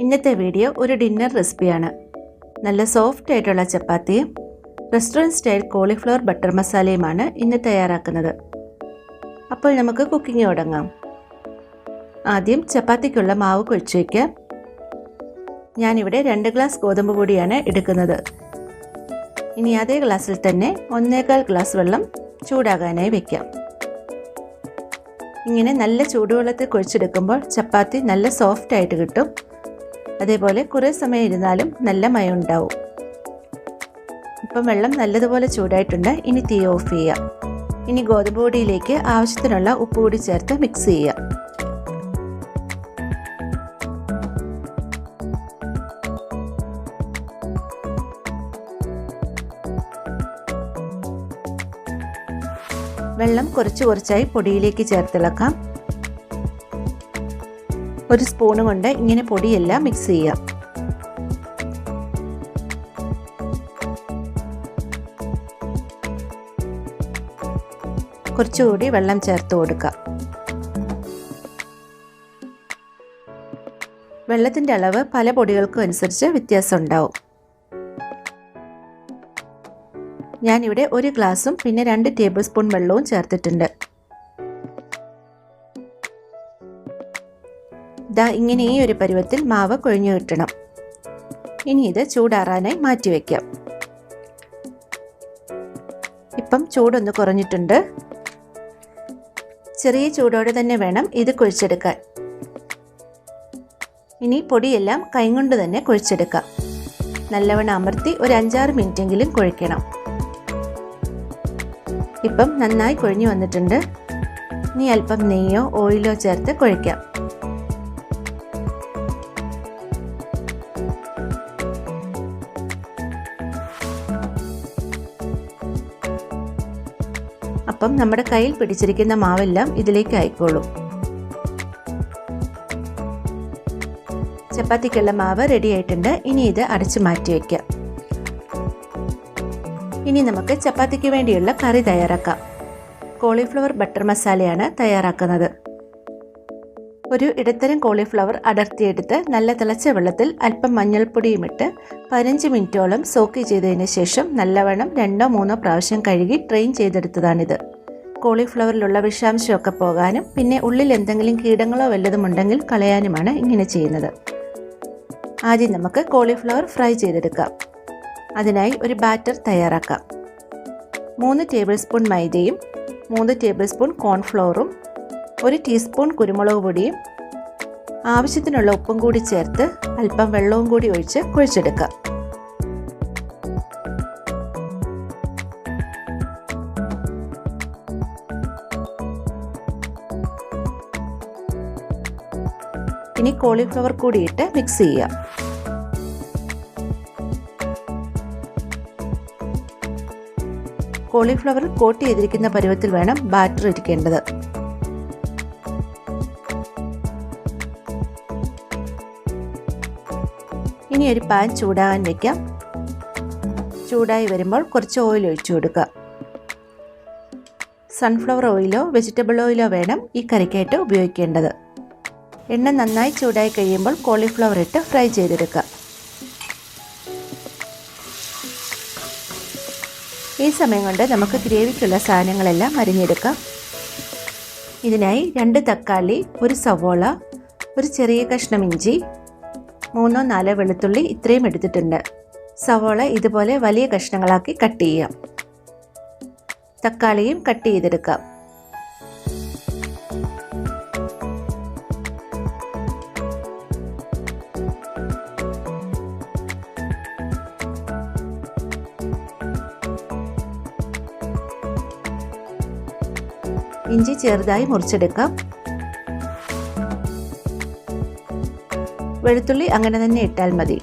ഇന്നത്തെ വീഡിയോ ഒരു ഡിന്നർ റെസിപ്പിയാണ്. നല്ല സോഫ്റ്റ് ആയിട്ടുള്ള ചപ്പാത്തിയും റെസ്റ്റോറൻറ്റ് സ്റ്റൈൽ കോളിഫ്ലവർ ബട്ടർ മസാലയുമാണ് ഇന്ന് തയ്യാറാക്കുന്നത്. അപ്പോൾ നമുക്ക് കുക്കിംഗ് തുടങ്ങാം. ആദ്യം ചപ്പാത്തിക്കുള്ള മാവ് കുഴച്ച് വയ്ക്കാം. ഞാനിവിടെ 2 ഗ്ലാസ് ഗോതമ്പ് പൊടിയാണ് എടുക്കുന്നത്. ഇനി അതേ ഗ്ലാസ്സിൽ തന്നെ 1.25 ഗ്ലാസ് വെള്ളം ചൂടാകാനായി വയ്ക്കാം. ഇങ്ങനെ നല്ല ചൂടുവെള്ളത്തിൽ കുഴച്ചെടുക്കുമ്പോൾ ചപ്പാത്തി നല്ല സോഫ്റ്റ് ആയിട്ട് കിട്ടും. അതേപോലെ കുറേ സമയം ഇരുന്നാലും നല്ല മയം ഉണ്ടാവും. ഇപ്പം വെള്ളം നല്ലതുപോലെ ചൂടായിട്ടുണ്ട്. ഇനി തീ ഓഫ് ചെയ്യാം. ഇനി ഗോതമ്പ് പൊടിയിലേക്ക് ആവശ്യത്തിനുള്ള ഉപ്പ് കൂടി ചേർത്ത് മിക്സ് ചെയ്യാം. വെള്ളം കുറച്ച് കുറച്ചായി പൊടിയിലേക്ക് ചേർത്തിളക്കാം. ഒരു സ്പൂൺ കൊണ്ട് ഇങ്ങനെ പൊടിയെല്ലാം മിക്സ് ചെയ്യാം. കുറച്ചുകൂടി വെള്ളം ചേർത്ത് കൊടുക്കാം. വെള്ളത്തിൻ്റെ അളവ് പല പൊടികൾക്കും അനുസരിച്ച് വ്യത്യാസം ഉണ്ടാവും. ഞാനിവിടെ 1 ഗ്ലാസും പിന്നെ 2 ടേബിൾ സ്പൂൺ വെള്ളവും ചേർത്തിട്ടുണ്ട്. ഇങ്ങനെ ഈ ഒരു പരുവത്തിൽ മാവ് കുഴഞ്ഞു കിട്ടണം. ഇനി ഇത് ചൂടാറാനായി മാറ്റിവെക്കാം. ഇപ്പം ചൂടൊന്ന് കുറഞ്ഞിട്ടുണ്ട്. ചെറിയ ചൂടോടെ തന്നെ വേണം ഇത് കുഴച്ചെടുക്കാൻ. ഇനി പൊടിയെല്ലാം കൈകൊണ്ട് തന്നെ കുഴച്ചെടുക്കാം. നല്ലവണ്ണം അമർത്തി ഒരു 5-6 മിനിറ്റെങ്കിലും കുഴയ്ക്കണം. ഇപ്പം നന്നായി കുഴഞ്ഞു വന്നിട്ടുണ്ട്. ഇനി അല്പം നെയ്യോ ഓയിലോ ചേർത്ത് കുഴയ്ക്കാം. അപ്പം നമ്മുടെ കയ്യിൽ പിടിച്ചിരിക്കുന്ന മാവെല്ലാം ഇതിലേക്ക് ആയിക്കോളും. ചപ്പാത്തിക്കുള്ള മാവ് റെഡി ആയിട്ടുണ്ട്. ഇനി ഇത് അടച്ചു മാറ്റി വയ്ക്കാം. ഇനി നമുക്ക് ചപ്പാത്തിക്ക് വേണ്ടിയുള്ള കറി തയ്യാറാക്കാം. കോളിഫ്ലവർ ബട്ടർ മസാലയാണ് തയ്യാറാക്കുന്നത്. ഒരു ഇടത്തരം കോളിഫ്ലവർ അടർത്തിയെടുത്ത് നല്ല തിളച്ച വെള്ളത്തിൽ അല്പം മഞ്ഞൾപ്പൊടിയും ഇട്ട് 15 മിനിറ്റോളം സോക്ക് ചെയ്തതിന് ശേഷം നല്ലവണ്ണം 2-3 പ്രാവശ്യം കഴുകി ഡ്രെയിൻ ചെയ്തെടുത്തതാണിത്. കോളിഫ്ലവറിലുള്ള വിഷാംശമൊക്കെ പോകാനും പിന്നെ ഉള്ളിൽ എന്തെങ്കിലും കീടങ്ങളോ വല്ലതും ഉണ്ടെങ്കിൽ കളയാനുമാണ് ഇങ്ങനെ ചെയ്യുന്നത്. ആദ്യം നമുക്ക് കോളിഫ്ലവർ ഫ്രൈ ചെയ്തെടുക്കാം. അതിനായി ഒരു ബാറ്റർ തയ്യാറാക്കാം. 3 ടേബിൾ സ്പൂൺ മൈദയും 3 ടേബിൾ സ്പൂൺ കോൺഫ്ലവറും 1 ടീസ്പൂൺ കുരുമുളക് പൊടിയും ആവശ്യത്തിനുള്ള ഉപ്പും കൂടി ചേർത്ത് അല്പം വെള്ളവും കൂടി ഒഴിച്ച് കുഴച്ചെടുക്കാം. ഇനി കോളിഫ്ലവർ കൂടിയിട്ട് മിക്സ് ചെയ്യാം. കോളിഫ്ലവർ കോട്ട് ചെയ്തിരിക്കുന്ന പരുവത്തിൽ വേണം ബാറ്റർ ഇരിക്കേണ്ടത്. ഇനി ഒരു പാൻ ചൂടാകാൻ വയ്ക്കാം. ചൂടായി വരുമ്പോൾ കുറച്ച് ഓയിൽ ഒഴിച്ചു കൊടുക്കുക. സൺഫ്ലവർ ഓയിലോ വെജിറ്റബിൾ ഓയിലോ വേണം ഈ കറിക്കായിട്ട് ഉപയോഗിക്കേണ്ടത്. എണ്ണ നന്നായി ചൂടായി കഴിയുമ്പോൾ കോളിഫ്ലവർ ഇട്ട് ഫ്രൈ ചെയ്തെടുക്കുക. ഈ സമയം കൊണ്ട് നമുക്ക് ഗ്രേവിക്കുള്ള സാധനങ്ങളെല്ലാം അരിഞ്ഞെടുക്കാം. ഇതിനായി 2 തക്കാളി, 1 സവോള, ഒരു ചെറിയ കഷ്ണം ഇഞ്ചി, 3-4 വെളുത്തുള്ളി ഇത്രയും എടുത്തിട്ടുണ്ട്. സവോള ഇതുപോലെ വലിയ കഷ്ണങ്ങളാക്കി കട്ട് ചെയ്യാം. തക്കാളിയും കട്ട് ചെയ്തെടുക്കാം. ഇഞ്ചി ചെറുതായി മുറിച്ചെടുക്കാം. വെളുത്തുള്ളി അങ്ങനെ തന്നെ ഇട്ടാൽ മതി.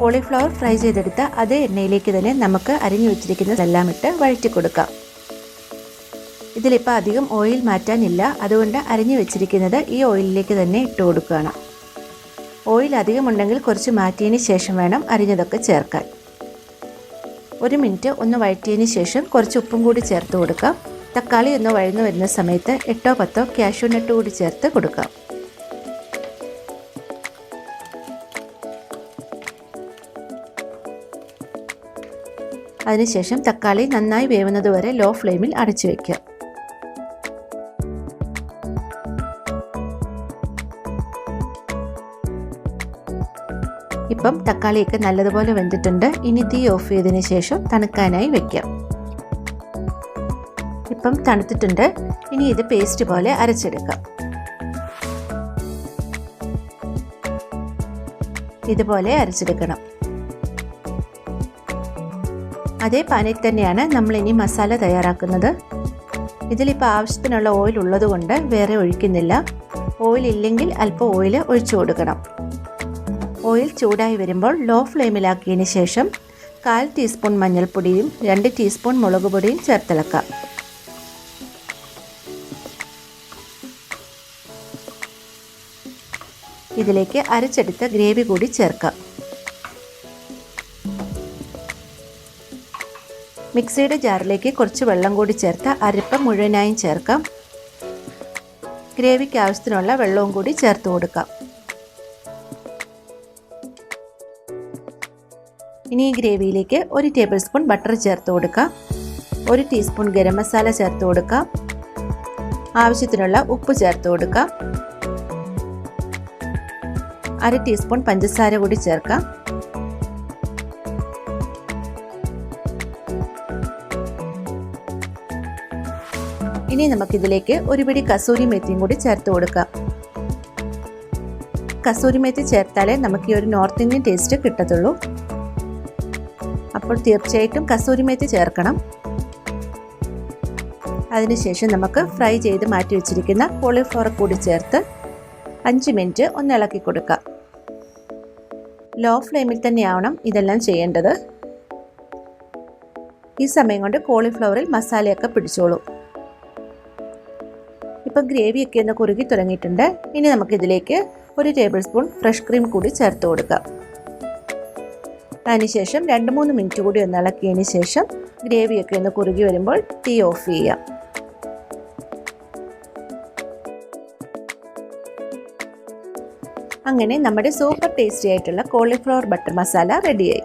കോളിഫ്ലവർ ഫ്രൈ ചെയ്തെടുത്ത അതേ എണ്ണയിലേക്ക് തന്നെ നമുക്ക് അരിഞ്ഞു വെച്ചിരിക്കുന്നതെല്ലാം ഇട്ട് വഴറ്റി കൊടുക്കാം. ഇതിലിപ്പോൾ അധികം ഓയിൽ മാറ്റാനില്ല, അതുകൊണ്ട് അരിഞ്ഞു വെച്ചിരിക്കുന്നത് ഈ ഓയിലിലേക്ക് തന്നെ ഇട്ട് കൊടുക്കുകയാണ്. ഓയിൽ അധികമുണ്ടെങ്കിൽ കുറച്ച് മാറ്റിയതിന് ശേഷം വേണം അരിഞ്ഞതൊക്കെ ചേർക്കാൻ. 1 മിനിറ്റ് ഒന്ന് വഴറ്റിയതിന് ശേഷം കുറച്ച് ഉപ്പും കൂടി ചേർത്ത് കൊടുക്കാം. തക്കാളി ഒന്ന് വഴന്നു വരുന്ന സമയത്ത് 8-10 കാഷ്യൂ നട്ട് കൂടി ചേർത്ത് കൊടുക്കാം. അതിനുശേഷം തക്കാളി നന്നായി വേവുന്നതുവരെ ലോ ഫ്ലെയിമിൽ അടച്ചു വയ്ക്കുക. ഇപ്പം തക്കാളിയൊക്കെ നല്ലതുപോലെ വെന്തിട്ടുണ്ട്. ഇനി തീ ഓഫ് ചെയ്തതിന് ശേഷം തണുക്കാനായി വെക്കാം. ഇപ്പം തണുത്തിട്ടുണ്ട്. ഇനി ഇത് പേസ്റ്റ് പോലെ അരച്ചെടുക്കാം. ഇതുപോലെ അരച്ചെടുക്കണം. അതേ പാനിൽ തന്നെയാണ് നമ്മൾ ഇനി മസാല തയ്യാറാക്കുന്നത്. ഇതിലിപ്പോൾ ആവശ്യത്തിനുള്ള ഓയിൽ ഉള്ളത് കൊണ്ട് വേറെ ഒഴിക്കുന്നില്ല. ഓയിൽ ഇല്ലെങ്കിൽ അല്പം ഓയിൽ ഒഴിച്ചു കൊടുക്കണം. ഓയിൽ ചൂടായി വരുമ്പോൾ ലോ ഫ്ലെയിമിലാക്കിയതിന് ശേഷം 1/4 ടീസ്പൂൺ മഞ്ഞൾപ്പൊടിയും 2 ടീസ്പൂൺ മുളക് പൊടിയും ചേർത്തിളക്കാം. ഇതിലേക്ക് അരച്ചെടുത്ത ഗ്രേവി കൂടി ചേർക്കാം. മിക്സിയുടെ ജാറിലേക്ക് കുറച്ച് വെള്ളം കൂടി ചേർത്ത് അരപ്പ് മുഴുവനായും ചേർക്കാം. ഗ്രേവിക്ക് ആവശ്യത്തിനുള്ള വെള്ളവും കൂടി ചേർത്ത് കൊടുക്കാം. ഇനി ഈ ഗ്രേവിയിലേക്ക് 1 ടേബിൾ സ്പൂൺ ബട്ടർ ചേർത്ത് കൊടുക്കാം. 1 ടീസ്പൂൺ ഗരം മസാല ചേർത്ത് കൊടുക്കാം. ആവശ്യത്തിനുള്ള ഉപ്പ് ചേർത്ത് കൊടുക്കാം. 1/2 ടീസ്പൂൺ പഞ്ചസാര കൂടി ചേർക്കാം. ഇനി നമുക്കിതിലേക്ക് ഒരു പിടി കസൂരി മേത്തിയും കൂടി ചേർത്ത് കൊടുക്കാം. കസൂരി മേത്തി ചേർത്താലേ നമുക്ക് ഈ ഒരു നോർത്ത് ഇന്ത്യൻ ടേസ്റ്റ് കിട്ടത്തുള്ളൂ. അപ്പോൾ തീർച്ചയായിട്ടും കസൂരി മേത്തി ചേർക്കണം. അതിനുശേഷം നമുക്ക് ഫ്രൈ ചെയ്ത് മാറ്റി വെച്ചിരിക്കുന്ന കോളിഫ്ലവർ കൂടി ചേർത്ത് 5 മിനിറ്റ് ഒന്ന് ഇളക്കി കൊടുക്കാം. ലോ ഫ്ലെയിമിൽ തന്നെയാവണം ഇതെല്ലാം ചെയ്യേണ്ടത്. ഈ സമയം കൊണ്ട് കോളിഫ്ലവറിൽ മസാലയൊക്കെ പിടിച്ചോളും. ഇപ്പം ഗ്രേവിയൊക്കെ ഒന്ന് കുറുകി തുടങ്ങിയിട്ടുണ്ട്. ഇനി നമുക്കിതിലേക്ക് 1 ടേബിൾ സ്പൂൺ ഫ്രഷ് ക്രീം കൂടി ചേർത്ത് കൊടുക്കാം. അതിനുശേഷം 2-3 മിനിറ്റ് കൂടി ഒന്ന് ഇളക്കിയതിന് ശേഷം ഗ്രേവിയൊക്കെ ഒന്ന് കുറുകി വരുമ്പോൾ തീ ഓഫ് ചെയ്യാം. അങ്ങനെ നമ്മുടെ സൂപ്പർ ടേസ്റ്റി ആയിട്ടുള്ള കോളിഫ്ലവർ ബട്ടർ മസാല റെഡിയായി.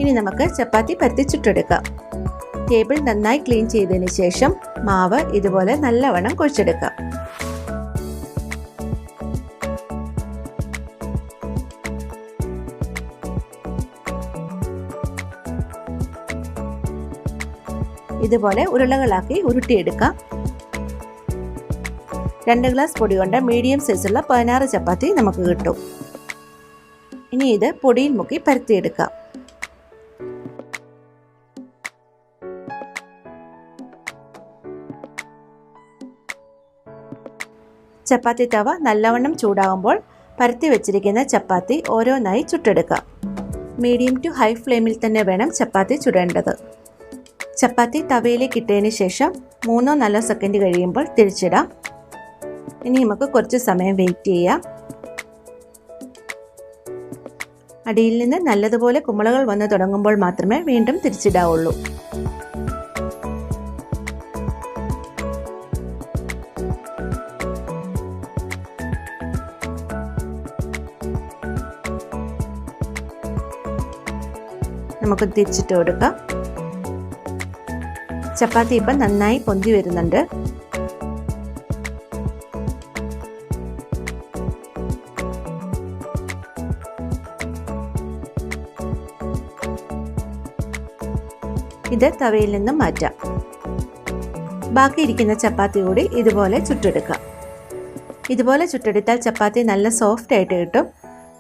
ഇനി നമുക്ക് ചപ്പാത്തി പരത്തി ചുട്ടെടുക്കാം. ടേബിൾ നന്നായി ക്ലീൻ ചെയ്തതിന് ശേഷം മാവ് ഇതുപോലെ നല്ലവണ്ണം കുഴച്ചെടുക്കാം. ഇതുപോലെ ഉരുളകളാക്കി ഉരുട്ടിയെടുക്കാം. 2 ഗ്ലാസ് പൊടി കൊണ്ട് മീഡിയം സൈസുള്ള 16 ചപ്പാത്തി നമുക്ക് കിട്ടും. ഇനി ഇത് പൊടിയിൽ മുക്കി പരത്തിയെടുക്കാം. ചപ്പാത്തി തവ നല്ലവണ്ണം ചൂടാകുമ്പോൾ പരത്തി വെച്ചിരിക്കുന്ന ചപ്പാത്തി ഓരോന്നായി ചുട്ടെടുക്കാം. മീഡിയം ടു ഹൈ ഫ്ലെയിമിൽ തന്നെ വേണം ചപ്പാത്തി ചുടേണ്ടത്. ചപ്പാത്തി തവയിലേക്ക് ഇട്ടതിന് ശേഷം 3-4 സെക്കൻഡ് കഴിയുമ്പോൾ തിരിച്ചിടാം. ഇനി നമുക്ക് കുറച്ച് സമയം വെയിറ്റ് ചെയ്യാം. അടിയിൽ നിന്ന് നല്ലതുപോലെ കുമിളകൾ വന്ന് തുടങ്ങുമ്പോൾ മാത്രമേ വീണ്ടും തിരിച്ചിടാവുള്ളൂ. നമുക്ക് തിരിച്ചിട്ട് കൊടുക്കാം. ചപ്പാത്തി ഇപ്പം നന്നായി പൊന്തി വരുന്നുണ്ട്. ഇത് തവയിൽ നിന്നും മാറ്റാം. ബാക്കിയിരിക്കുന്ന ചപ്പാത്തി കൂടി ഇതുപോലെ ചുട്ടെടുക്കാം. ഇതുപോലെ ചുട്ടെടുത്താൽ ചപ്പാത്തി നല്ല സോഫ്റ്റ് ആയിട്ട് കിട്ടും.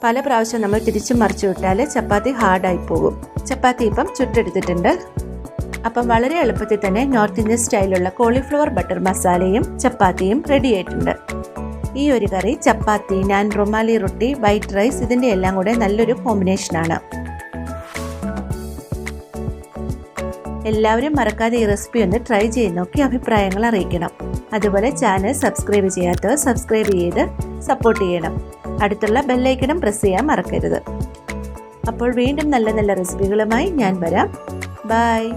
പല പ്രാവശ്യം നമ്മൾ തിരിച്ചും മറിച്ചു വിട്ടാൽ ചപ്പാത്തി ഹാർഡായി പോകും. ചപ്പാത്തി ഇപ്പം ചുട്ടെടുത്തിട്ടുണ്ട്. അപ്പം വളരെ എളുപ്പത്തിൽ തന്നെ നോർത്ത് ഇന്ത്യൻ സ്റ്റൈലുള്ള കോളിഫ്ലവർ ബട്ടർ മസാലയും ചപ്പാത്തിയും റെഡി ആയിട്ടുണ്ട്. ഈ ഒരു കറി ചപ്പാത്തി, നാൻ, റുമാലി റൊട്ടി, വൈറ്റ് റൈസ് ഇതിൻ്റെ എല്ലാം കൂടെ നല്ലൊരു കോമ്പിനേഷനാണ്. എല്ലാവരും മറക്കാതെ ഈ റെസിപ്പി ഒന്ന് ട്രൈ ചെയ്ത് നോക്കി അഭിപ്രായങ്ങൾ അറിയിക്കണം. അതുപോലെ ചാനൽ സബ്സ്ക്രൈബ് ചെയ്യാത്തവർ സബ്സ്ക്രൈബ് ചെയ്ത് സപ്പോർട്ട് ചെയ്യണം. അടുത്തുള്ള ബെല്ലൈക്കണും പ്രസ് ചെയ്യാൻ മറക്കരുത്. അപ്പോൾ വീണ്ടും നല്ല നല്ല റെസിപ്പികളുമായി ഞാൻ വരാം. ബൈ.